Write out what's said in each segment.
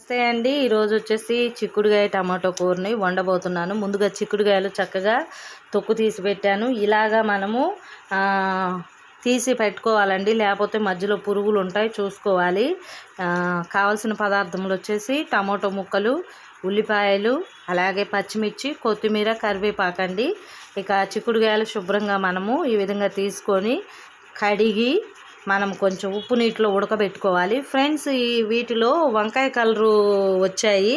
నమస్తే అండి. ఈరోజు వచ్చేసి చిక్కుడుగాయ టమాటో కూరని వండబోతున్నాను. ముందుగా చిక్కుడుగాయలు చక్కగా తొక్కు తీసి పెట్టాను. ఇలాగా మనము తీసి పెట్టుకోవాలండి, లేకపోతే మధ్యలో పురుగులు ఉంటాయి, చూసుకోవాలి. కావాల్సిన పదార్థములు వచ్చేసి టమాటో ముక్కలు, ఉల్లిపాయలు, అలాగే పచ్చిమిర్చి, కొత్తిమీర, కరివేపాకండి. ఇక చిక్కుడుగాయలు శుభ్రంగా మనము ఈ విధంగా తీసుకొని కడిగి మనం కొంచెం ఉప్పు నీటిలో ఉడకబెట్టుకోవాలి. ఫ్రెండ్స్, ఈ వీటిలో వంకాయ కలరు వచ్చాయి,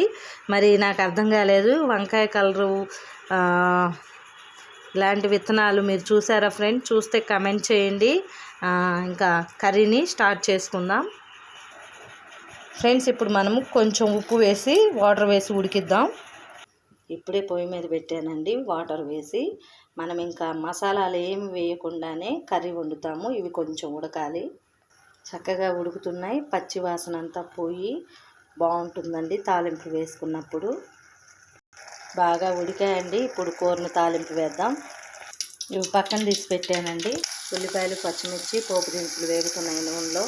మరి నాకు అర్థం కాలేదు. వంకాయ కలరు ఇలాంటి విత్తనాలు మీరు చూసారా ఫ్రెండ్స్? చూస్తే కమెంట్ చేయండి. ఇంకా కర్రీని స్టార్ట్ చేసుకుందాం ఫ్రెండ్స్. ఇప్పుడు మనము కొంచెం ఉప్పు వేసి వాటర్ వేసి ఉడికిద్దాం. ఇప్పుడే పొయ్యి మీద పెట్టానండి వాటర్ వేసి. మనం ఇంకా మసాలాలు ఏమి వేయకుండానే కర్రీ వండుతాము. ఇవి కొంచెం ఉడకాలి. చక్కగా ఉడుకుతున్నాయి. పచ్చి వాసన అంతా పోయి బాగుంటుందండి తాలింపు వేసుకున్నప్పుడు. బాగా ఉడికాయండి. ఇప్పుడు కూరను తాలింపు వేద్దాం. ఇవి పక్కన తీసి పెట్టానండి. ఉల్లిపాయలు, పచ్చిమిర్చి, పోపు దినుసులు వేగుతున్నాయి నూనెలో.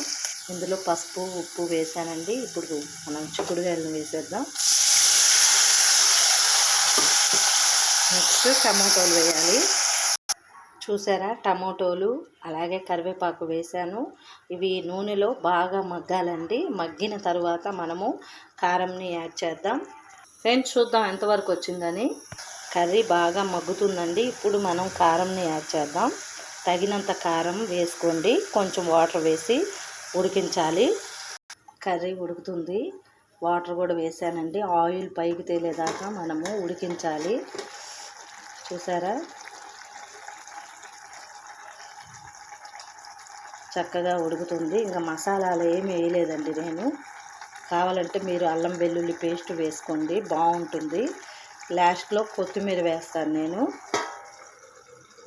ఇందులో పసుపు, ఉప్పు వేసానండి. ఇప్పుడు మనం చిక్కుడుగాయలను వేసేద్దాం. నెక్స్ట్ టమాటోలు వేయాలి. చూసారా, టమాటోలు అలాగే కరివేపాకు వేసాను. ఇవి నూనెలో బాగా మగ్గాలండి. మగ్గిన తర్వాత మనము కారంని యాడ్ చేద్దాం. ఫ్రెండ్స్, చూద్దాం ఎంతవరకు వచ్చిందని. కర్రీ బాగా మగ్గుతుందండి. ఇప్పుడు మనం కారంని యాడ్ చేద్దాం. తగినంత కారం వేసుకోండి. కొంచెం వాటర్ వేసి ఉడికించాలి. కర్రీ ఉడుకుతుంది. వాటర్ కూడా వేసానండి. ఆయిల్ పైకి తేలేదాకా మనము ఉడికించాలి. చూసారా, చక్కగా ఉడుకుతుంది. ఇంకా మసాలాలు ఏమి వేయలేదండి నేను. కావాలంటే మీరు అల్లం వెల్లుల్లి పేస్ట్ వేసుకోండి, బాగుంటుంది. లాస్ట్లో కొత్తిమీర వేస్తాను నేను.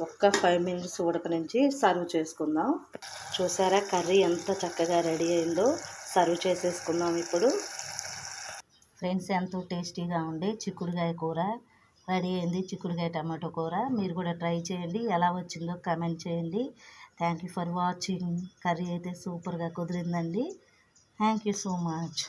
ఒక్క 5 మినిట్స్ ఉడకనించి సర్వ్ చేసుకుందాం. చూసారా, కర్రీ ఎంత చక్కగా రెడీ అయిందో. సర్వ్ చేసేసుకుందాం ఇప్పుడు. ఫ్రెండ్స్, ఎంతో టేస్టీగా ఉండే చిక్కుడుగాయ కూర రెడీ అయింది. చిక్కుడుగాయ టమాటో కూర మీరు కూడా ట్రై చేయండి. ఎలా వచ్చిందో కామెంట్ చేయండి. Thank you for watching. Curry అయితే సూపర్గా కుదిరిందండి. Thank you so much.